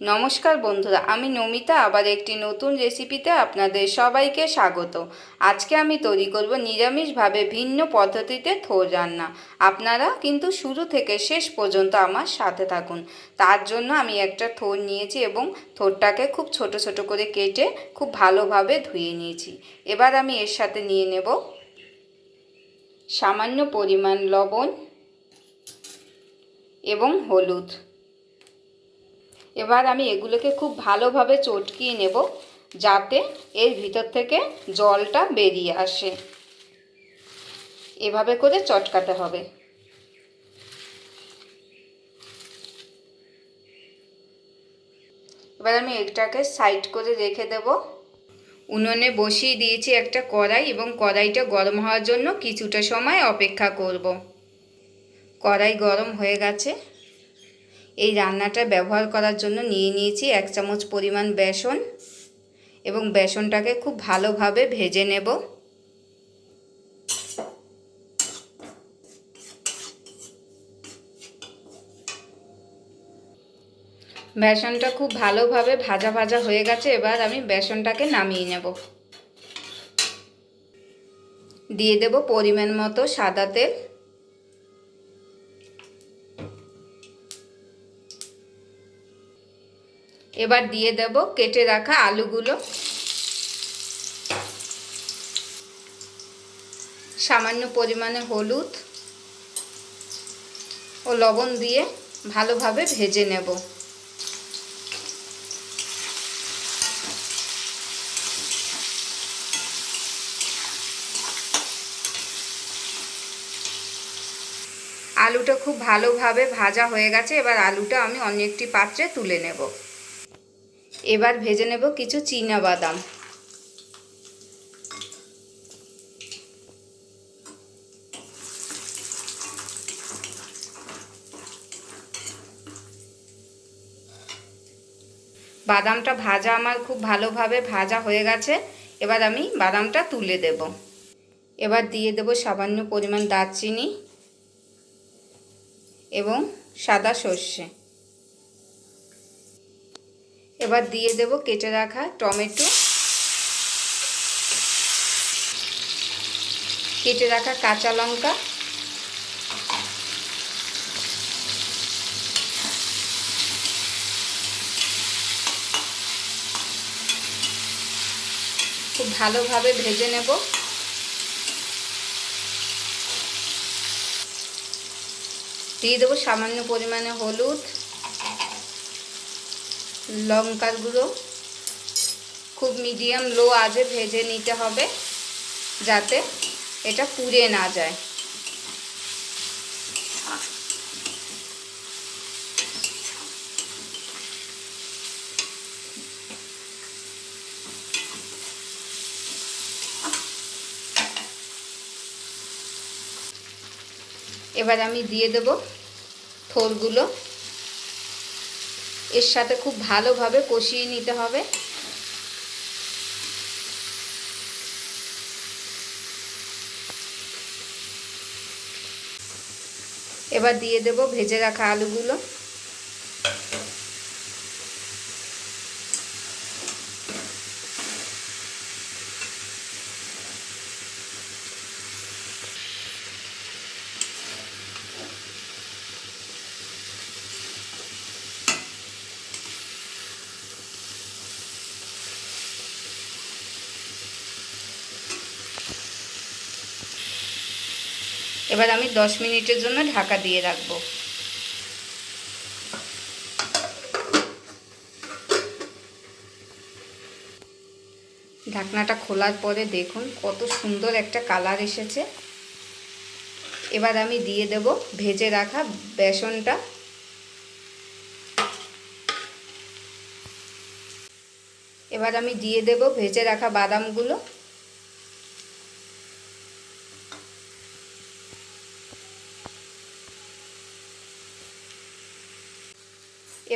নমস্কার বন্ধুরা, আমি নমিতা আবার একটি নতুন রেসিপিতে আপনাদের সবাইকে স্বাগত। আজকে আমি তৈরি করব নিরামিষভাবে ভিন্ন পদ্ধতিতে থোড় রান্না। আপনারা কিন্তু শুরু থেকে শেষ পর্যন্ত আমার সাথে থাকুন। তার জন্য আমি একটা থোড় নিয়েছি এবং থোড়টাকে খুব ছোট ছোট করে কেটে খুব ভালোভাবে ধুয়ে নিয়েছি। এবার আমি এর সাথে নিয়ে নেব সামান্য পরিমাণ লবণ এবং হলুদ। এবার আমি এগুলোকে খুব ভালোভাবে চটকিয়ে নেব যাতে এর ভিতর থেকে জলটা বেরিয়ে আসে। এভাবে করে চটকাতে হবে। এবার আমি এটাকে সাইড করে রেখে দেব। উনুনে বসিয়ে দিয়েছি একটা কড়াই এবং কড়াইটা গরম হওয়ার জন্য কিছুটা সময় অপেক্ষা করব। কড়াই গরম হয়ে গেছে। এই রান্নাটা ব্যবহার করার জন্য নিয়ে নিয়েছি 1 চামচ পরিমাণ বেসন এবং বেসনটাকে খুব ভালোভাবে ভেজে নেব। বেসনটা খুব ভালোভাবে ভাজা ভাজা হয়ে গেছে। এবার আমি বেসনটাকে নামিয়ে নেব। দিয়ে দেব পরিমাণ মতো সাদা তেল। এবার দিয়ে দেব কেটে রাখা আলুগুলো। সামান্য পরিমাণে হলুদ ও লবণ দিয়ে ভালোভাবে ভেজে নেব। আলুটা খুব ভালোভাবে ভাজা হয়ে গেছে। এবার আলুটা আমি অন্য একটি পাত্রে তুলে নেব। এবার ভেজে নেব কিছু চীনা বাদাম। বাদামটা ভাজা আমার খুব ভালোভাবে ভাজা হয়ে গেছে। এবার আমি বাদামটা তুলে দেব। এবার দিয়ে দেব সামান্য পরিমাণ দারচিনি এবং সাদা সর্ষে। এবার দিয়ে দেব কেটে রাখা টমেটো, কেটে রাখা কাঁচা লঙ্কা, খুব ভালোভাবে ভেজে নেব। দিয়ে দেবো সামান্য পরিমাণে হলুদ, লঙ্কার গুঁড়ো। খুব মিডিয়াম লো আঁচে ভেজে নিতে হবে যাতে এটা পুড়ে না যায়। এবার আমি দিয়ে দেব থোড়গুলো। এর সাথে খুব ভালোভাবে কষিয়ে নিতে হবে। এবার দিয়ে দেব ভেজে রাখা আলুগুলো। এবার আমি 10 মিনিটের জন্য ঢাকা দিয়ে রাখবো। ঢাকনাটা খোলার পরে দেখুন কত সুন্দর একটা কালার এসেছে। এবার আমি দিয়ে দেব ভেজে রাখা বেসনটা। এবার আমি দিয়ে দেব ভেজে রাখা বাদামগুলো।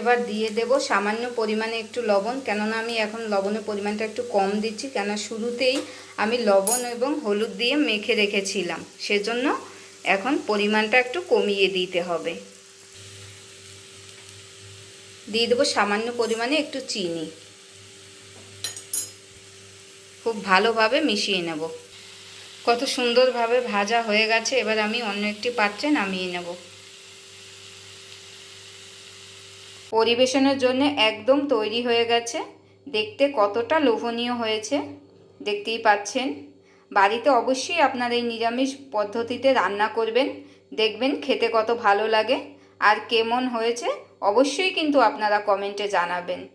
এবার দিয়ে দেব সামান্য পরিমাণে একটু লবণ, কেননা আমি এখন লবণের পরিমাণটা একটু কম দিচ্ছি, কেন শুরুতেই আমি লবণ এবং হলুদ দিয়ে মেখে রেখেছিলাম, সেজন্য এখন পরিমাণটা একটু কমিয়ে দিতে হবে। দিয়ে দেবো সামান্য পরিমাণে একটু চিনি। খুব ভালোভাবে মিশিয়ে নেব। কত সুন্দরভাবে ভাজা হয়ে গেছে। এবার আমি অন্য একটি পাত্রে নামিয়ে নেব। পরিবেশনের জন্য একদম তৈরি হয়ে গেছে। দেখতে কতটা লোভনীয় হয়েছে দেখতেই পাচ্ছেন। বাড়িতে অবশ্যই আপনারা এই নিরামিষ পদ্ধতিতে রান্না করবেন, দেখবেন খেতে কত ভালো লাগে। আর কেমন হয়েছে অবশ্যই কিন্তু আপনারা কমেন্টে জানাবেন।